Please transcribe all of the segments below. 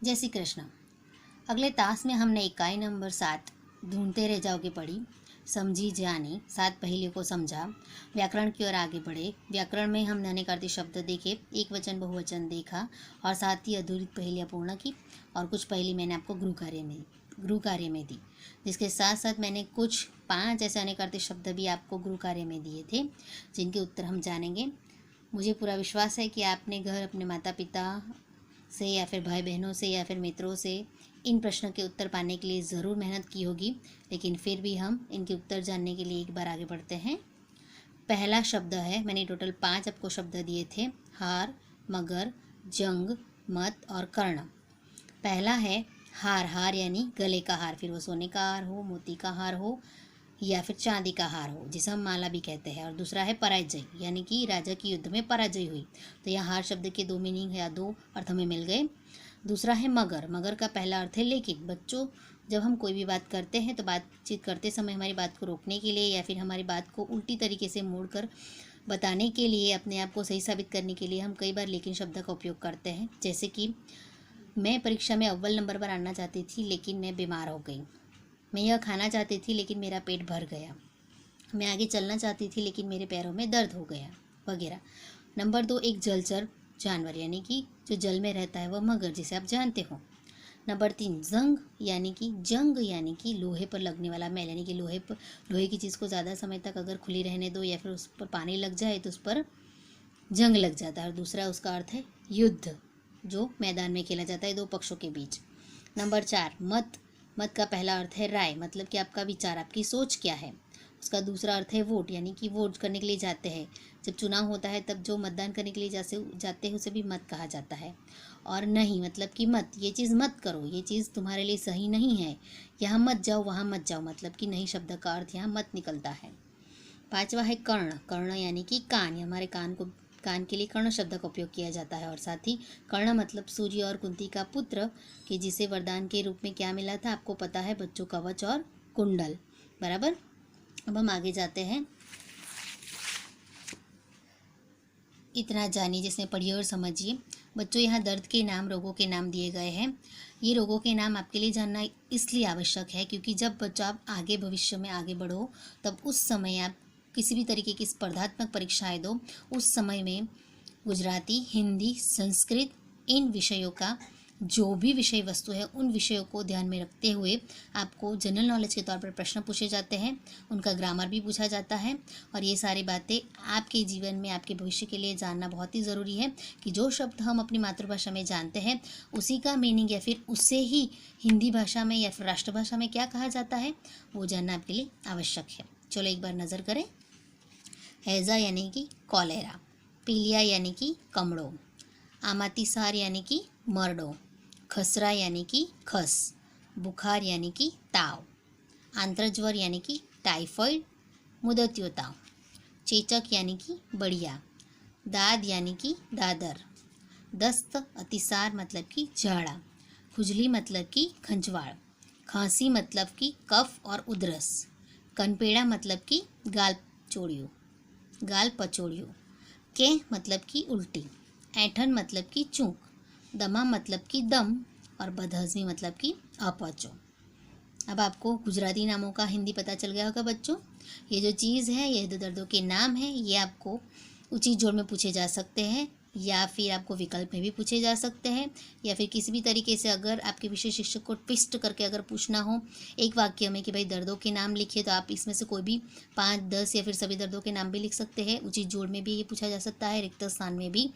जय श्री कृष्ण। अगले तास में हमने इकाई नंबर 7 ढूंढते रह जाओगे पढ़ी, समझी जानी, 7 पहेलियों को समझा, व्याकरण की ओर आगे बढ़े। व्याकरण में हमने अनेकार्थी शब्द देखे, एक वचन बहुवचन देखा और साथ ही अधूरी पहेलियाँ पूर्ण की। और कुछ पहेली मैंने आपको गृह कार्य में दी, जिसके साथ साथ मैंने कुछ 5 ऐसे अनेकार्थी शब्द भी आपको गृह कार्य में दिए थे, जिनके उत्तर हम जानेंगे। मुझे पूरा विश्वास है कि आपने घर अपने माता पिता से या फिर भाई बहनों से या फिर मित्रों से इन प्रश्नों के उत्तर पाने के लिए ज़रूर मेहनत की होगी, लेकिन फिर भी हम इनके उत्तर जानने के लिए एक बार आगे बढ़ते हैं। पहला शब्द है, मैंने टोटल 5 आपको शब्द दिए थे, हार, मगर, जंग, मत और कर्ण। पहला है हार। हार यानी गले का हार, फिर वो सोने का हार हो, मोती का हार हो या फिर चांदी का हार हो, जिसे हम माला भी कहते हैं। और दूसरा है पराजय, यानी कि राजा की युद्ध में पराजय हुई। तो यह हार शब्द के 2 मीनिंग या 2 अर्थ हमें मिल गए। दूसरा है मगर। मगर का पहला अर्थ है लेकिन। बच्चों, जब हम कोई भी बात करते हैं तो बातचीत करते समय हमारी बात को रोकने के लिए या फिर हमारी बात को उल्टी तरीके से मोड़कर बताने के लिए, अपने आप को सही साबित करने के लिए हम कई बार लेकिन शब्द का उपयोग करते हैं। जैसे कि मैं परीक्षा में अव्वल नंबर पर आना चाहती थी लेकिन मैं बीमार हो गई। मैं यह खाना चाहती थी लेकिन मेरा पेट भर गया। मैं आगे चलना चाहती थी लेकिन मेरे पैरों में दर्द हो गया, वगैरह। नंबर 2, एक जलचर जानवर, यानी कि जो जल में रहता है वह मगर, जिसे आप जानते हो। नंबर 3, जंग यानी कि लोहे पर लगने वाला मैल, यानी कि लोहे की चीज़ को ज़्यादा समय तक अगर खुली रहने दो या फिर उस पर पानी लग जाए तो उस पर जंग लग जाता है। और दूसरा उसका अर्थ है युद्ध, जो मैदान में खेला जाता है 2 पक्षों के बीच। नंबर 4, मत। मत का पहला अर्थ है राय, मतलब कि आपका विचार, आपकी सोच क्या है। उसका दूसरा अर्थ है वोट, यानी कि वोट करने के लिए जाते हैं। जब चुनाव होता है तब जो मतदान करने के लिए जाते हैं उसे भी मत कहा जाता है। और नहीं, मतलब कि मत, ये चीज़ मत करो, ये चीज़ तुम्हारे लिए सही नहीं है, यहाँ मत जाओ, वहाँ मत जाओ, मतलब कि नहीं शब्द का अर्थ यहाँ मत निकलता है। 5वां है कर्ण। कर्ण यानी कि कान, हमारे कान के लिए कर्ण शब्द का उपयोग किया जाता है। और साथ ही कर्ण मतलब सूर्य और कुंती का पुत्र, कि जिसे वरदान के रूप में क्या मिला था आपको पता है बच्चों, कवच और कुंडल, बराबर। अब हम आगे जाते हैं। इतना जानिए जिसने पढ़िए और समझिए। बच्चों, यहाँ दर्द के नाम, रोगों के नाम दिए गए हैं। ये रोगों के नाम आपके लिए जानना इसलिए आवश्यक है क्योंकि जब बच्चा आप आगे भविष्य में आगे बढ़ो, तब उस समय आप किसी भी तरीके की स्पर्धात्मक परीक्षाएं दो, उस समय में गुजराती, हिंदी, संस्कृत, इन विषयों का जो भी विषय वस्तु है उन विषयों को ध्यान में रखते हुए आपको जनरल नॉलेज के तौर पर प्रश्न पूछे जाते हैं, उनका ग्रामर भी पूछा जाता है। और ये सारी बातें आपके जीवन में, आपके भविष्य के लिए जानना बहुत ही ज़रूरी है कि जो शब्द हम अपनी मातृभाषा में जानते हैं उसी का मीनिंग या फिर उससे ही हिंदी भाषा में या फिर राष्ट्रभाषा में क्या कहा जाता है, वो जानना आपके लिए आवश्यक है। चलो एक बार नज़र करें। हैज़ा यानी कि कॉलेरा, पीलिया यानी कि कमड़ो, आमातिसार यानी कि मरडो, खसरा यानी कि खस, बुखार यानी कि ताव, आंत्रज्वर यानी कि टाइफॉइड, मुदतियो ताव, चेचक यानी कि बढ़िया, दाद यानी कि दादर, दस्त अतिसार मतलब कि झाड़ा, खुजली मतलब कि खंजवाड़, खांसी मतलब कि कफ और उधरस, कनपेड़ा मतलब कि गाल पचोड़ियो, के मतलब कि उल्टी, ऐठन मतलब कि चूक, दमा मतलब कि दम और बदहज़मी मतलब कि अपचो। अब आपको गुजराती नामों का हिंदी पता चल गया होगा बच्चों। ये जो चीज़ है, ये जो दर्दों के नाम हैं, ये आपको उचित जोड़ में पूछे जा सकते हैं या फिर आपको विकल्प में भी पूछे जा सकते हैं, या फिर किसी भी तरीके से अगर आपके विषय शिक्षक को ट्विस्ट करके अगर पूछना हो एक वाक्य में कि भाई दर्दों के नाम लिखिए, तो आप इसमें से कोई भी 5, 10 या फिर सभी दर्दों के नाम भी लिख सकते हैं। उचित जोड़ में भी ये पूछा जा सकता है, रिक्त स्थान में भी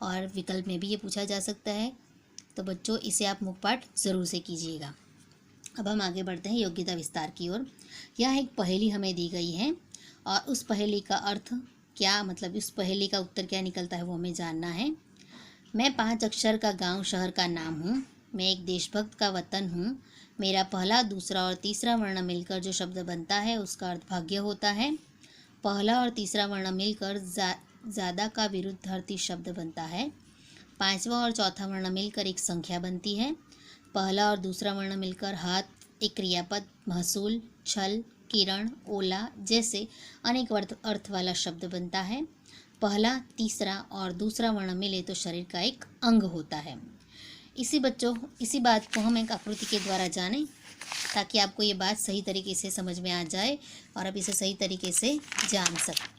और विकल्प में भी ये पूछा जा सकता है। तो बच्चों, इसे आप मुखपाठ ज़रूर से कीजिएगा। अब हम आगे बढ़ते हैं योग्यता विस्तार की ओर। यह एक पहेली हमें दी गई है और उस पहेली का अर्थ क्या, मतलब उस पहेली का उत्तर क्या निकलता है वो हमें जानना है। मैं 5 अक्षर का गांव शहर का नाम हूँ, मैं एक देशभक्त का वतन हूँ, मेरा पहला, दूसरा और तीसरा वर्ण मिलकर जो शब्द बनता है उसका अर्थ भाग्य होता है। पहला और तीसरा वर्ण मिलकर ज़्यादा का विरुद्धार्थी शब्द बनता है। 5वां और चौथा वर्ण मिलकर एक संख्या बनती है। पहला और दूसरा वर्ण मिलकर हाथ, एक क्रियापद, महसूल, छल, किरण, ओला जैसे अनेक अर्थ वाला शब्द बनता है। पहला, तीसरा और दूसरा वर्ण मिले तो शरीर का एक अंग होता है। इसी बात को हम एक आकृति के द्वारा जानें, ताकि आपको ये बात सही तरीके से समझ में आ जाए और आप इसे सही तरीके से जान सकें।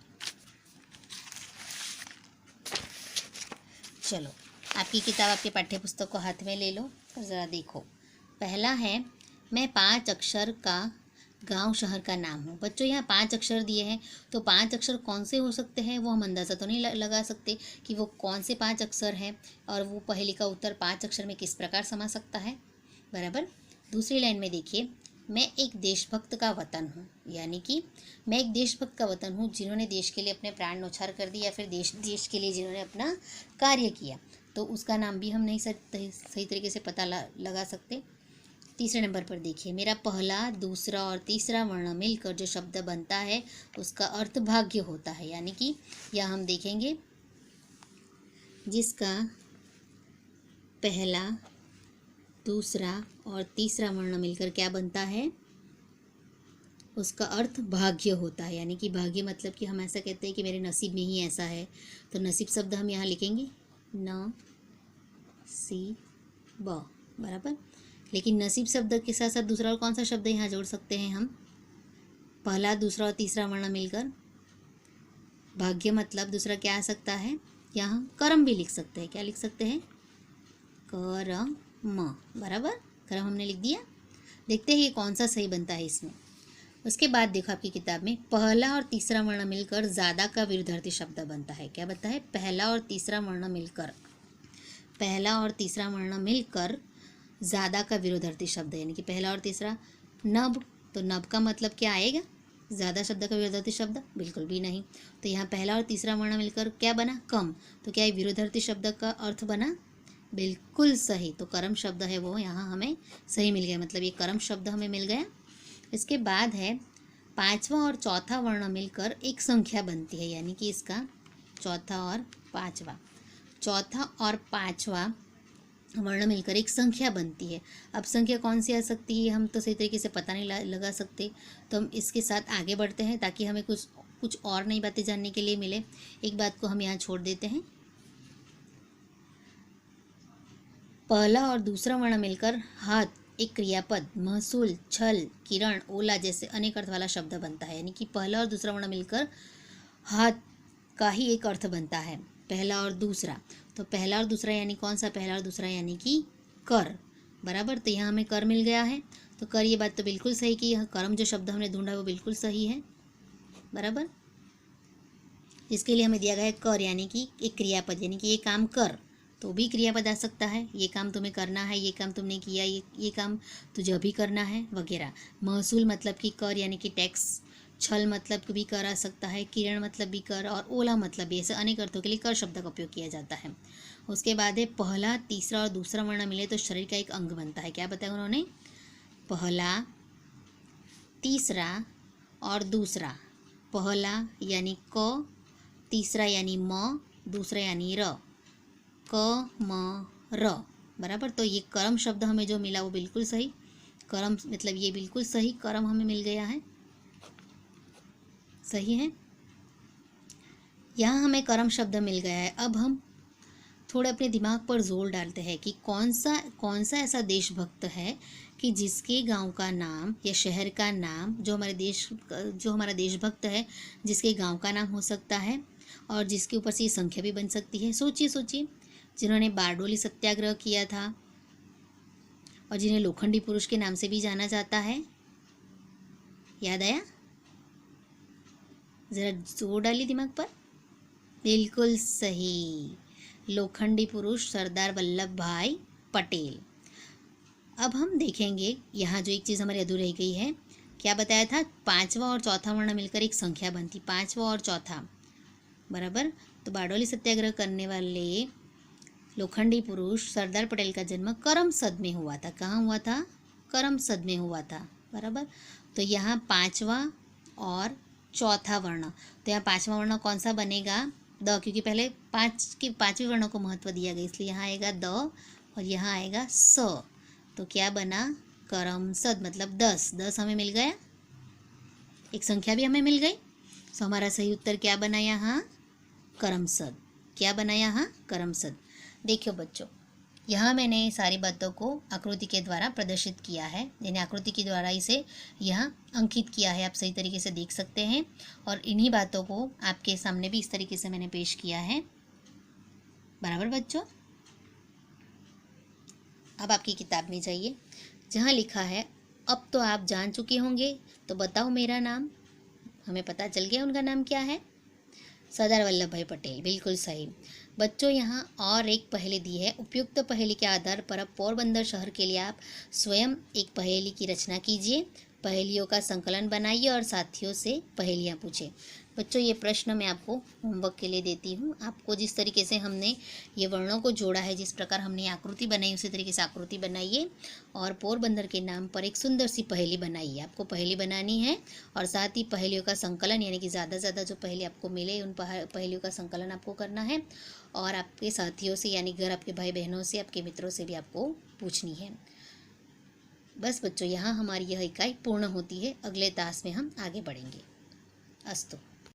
चलो, आपकी किताब, आपके पाठ्य पुस्तक को हाथ में ले लो और ज़रा देखो। पहला है, मैं 5 अक्षर का गांव शहर का नाम हूँ। बच्चों, यहाँ 5 अक्षर दिए हैं, तो 5 अक्षर कौन से हो सकते हैं वो हम अंदाज़ा तो नहीं लगा सकते कि वो कौन से 5 अक्षर हैं, और वो पहेली का उत्तर 5 अक्षर में किस प्रकार समा सकता है, बराबर। दूसरी लाइन में देखिए, मैं एक देशभक्त का वतन हूँ, यानी कि मैं एक देशभक्त का वतन हूँ जिन्होंने देश के लिए अपने प्राण न्यौछावर कर दिए, या फिर देश के लिए जिन्होंने अपना कार्य किया, तो उसका नाम भी हम नहीं सही तरीके से पता लगा सकते। तीसरे नंबर पर देखिए, मेरा पहला, दूसरा और तीसरा वर्ण मिलकर जो शब्द बनता है उसका अर्थ भाग्य होता है, यानी कि यह हम देखेंगे जिसका पहला, दूसरा और तीसरा वर्ण मिलकर क्या बनता है, उसका अर्थ भाग्य होता है। यानी कि भाग्य मतलब कि हम ऐसा कहते हैं कि मेरे नसीब में ही ऐसा है, तो नसीब शब्द हम यहाँ लिखेंगे न सी ब, बराबर। लेकिन नसीब शब्द के साथ साथ दूसरा और कौन सा शब्द यहाँ जोड़ सकते हैं हम, पहला, दूसरा और तीसरा वर्ण मिलकर भाग्य, मतलब दूसरा क्या आ सकता है, यहाँ हम कर्म भी लिख सकते हैं। क्या लिख सकते हैं, करम, बराबर। कर्म हमने लिख दिया। देखते हैं ये कौन सा सही बनता है इसमें। उसके बाद देखो आपकी किताब में, पहला और तीसरा वर्ण मिलकर ज़्यादा का विरुद्धार्थी शब्द बनता है। क्या बनता है, पहला और तीसरा वर्ण मिलकर, पहला और तीसरा वर्ण मिलकर ज़्यादा का विरोधार्थी शब्द, यानी कि पहला और तीसरा नब, तो नब का मतलब क्या आएगा, ज़्यादा शब्द का विरोधार्थी शब्द, बिल्कुल भी नहीं। तो यहाँ पहला और तीसरा वर्ण मिलकर क्या बना, कम, तो क्या ये विरोधार्थी शब्द का अर्थ बना, बिल्कुल सही। तो कर्म शब्द है वो यहाँ हमें सही मिल गया, मतलब ये कर्म शब्द हमें मिल गया। इसके बाद है, पाँचवा और चौथा वर्ण मिलकर एक संख्या बनती है, यानी कि इसका चौथा और पाँचवा वर्ण मिलकर एक संख्या बनती है। अब संख्या कौन सी आ सकती है हम तो सही तरीके से पता नहीं लगा सकते, तो हम इसके साथ आगे बढ़ते हैं ताकि हमें कुछ और नई बातें जानने के लिए मिले। एक बात को हम यहाँ छोड़ देते हैं, पहला और दूसरा वर्ण मिलकर हाथ एक क्रियापद, महसूल, छल, किरण, ओला जैसे अनेक अर्थ वाला शब्द बनता है। यानी कि पहला और दूसरा वर्ण मिलकर हाथ का ही एक अर्थ बनता है, पहला और दूसरा। तो पहला और दूसरा यानी कौन सा, पहला और दूसरा यानी कि कर, बराबर। तो यहाँ हमें कर मिल गया है, तो कर, ये बात तो बिल्कुल सही कि यह कर्म जो शब्द हमने ढूंढा वो बिल्कुल सही है, बराबर। इसके लिए हमें दिया गया है कर, यानी कि एक क्रियापद, यानी कि ये काम कर, तो भी क्रियापद आ सकता है, ये काम तुम्हें करना है, ये काम तुमने किया, ये काम तुझे अभी करना है, वगैरह। महसूल मतलब कि कर, यानी कि टैक्स। छल मतलब भी कर आ सकता है, किरण मतलब भी कर, और ओला मतलब भी, ऐसे अनेक अर्थों के लिए कर शब्द का उपयोग किया जाता है। उसके बाद है, पहला, तीसरा और दूसरा वर्ण मिले तो शरीर का एक अंग बनता है। क्या बताया उन्होंने, पहला, तीसरा और दूसरा, पहला यानी क, तीसरा यानी म, दूसरा यानी र, क म र, बराबर। तो ये कर्म शब्द हमें जो मिला वो बिल्कुल सही, कर्म मतलब ये बिल्कुल सही कर्म हमें मिल गया है, सही है। यहाँ हमें कर्म शब्द मिल गया है। अब हम थोड़े अपने दिमाग पर जोर डालते हैं कि कौन सा ऐसा देशभक्त है कि जिसके गांव का नाम या शहर का नाम, जो हमारा देशभक्त है, जिसके गांव का नाम हो सकता है और जिसके ऊपर से ये संख्या भी बन सकती है। सोचिए, जिन्होंने बारडोली सत्याग्रह किया था और जिन्हें लोखंडी पुरुष के नाम से भी जाना जाता है, याद आया, जरा जोर डालिए दिमाग पर, बिल्कुल सही, लोखंडी पुरुष सरदार वल्लभ भाई पटेल। अब हम देखेंगे यहाँ जो एक चीज़ हमारी अधूरी रह गई है, क्या बताया था, पांचवा और चौथा वर्ण मिलकर एक संख्या बनती, पांचवा और चौथा, बराबर। तो बारडोली सत्याग्रह करने वाले लोखंडी पुरुष सरदार पटेल का जन्म करमसद में हुआ था। कहाँ हुआ था, करमसद में हुआ था, बराबर। तो यहाँ पांचवा और चौथा वर्ण, तो यहाँ पांचवा वर्ण कौन सा बनेगा, द, क्योंकि पहले पांचवें वर्णों को महत्व दिया गया, इसलिए यहाँ आएगा द और यहाँ आएगा स। तो क्या बना, करमसद, मतलब 10 हमें मिल गया, एक संख्या भी हमें मिल गई। तो हमारा सही उत्तर क्या बना यहाँ, करमसद। क्या बना यहाँ, करमसद। देखियो बच्चों, यहाँ मैंने सारी बातों को आकृति के द्वारा प्रदर्शित किया है, यानी आकृति के द्वारा इसे यहाँ अंकित किया है, आप सही तरीके से देख सकते हैं। और इन्हीं बातों को आपके सामने भी इस तरीके से मैंने पेश किया है। बराबर बच्चों। अब आपकी किताब में जाइए, जहाँ लिखा है अब तो आप जान चुके होंगे, तो बताओ मेरा नाम। हमें पता चल गया उनका नाम क्या है, सरदार वल्लभ भाई पटेल। बिल्कुल सही बच्चों। यहाँ और एक पहेली दी है। उपयुक्त पहेली के आधार पर अब पोरबंदर शहर के लिए आप स्वयं एक पहेली की रचना कीजिए, पहेलियों का संकलन बनाइए और साथियों से पहेलियाँ पूछें। बच्चों ये प्रश्न मैं आपको होमवर्क के लिए देती हूँ। आपको जिस तरीके से हमने ये वर्णों को जोड़ा है, जिस प्रकार हमने आकृति बनाई, उसी तरीके से आकृति बनाइए और पोरबंदर के नाम पर एक सुंदर सी पहेली बनाइए। आपको पहेली बनानी है और साथ ही पहेलियों का संकलन, यानी कि ज़्यादा से ज़्यादा जो पहेली आपको मिले उन पहेलियों का संकलन आपको करना है और आपके साथियों से, यानी घर आपके भाई बहनों से, आपके मित्रों से भी आपको पूछनी है। बस बच्चों, यहाँ हमारी यह इकाई पूर्ण होती है। अगले तास में हम आगे बढ़ेंगे। अस्तु।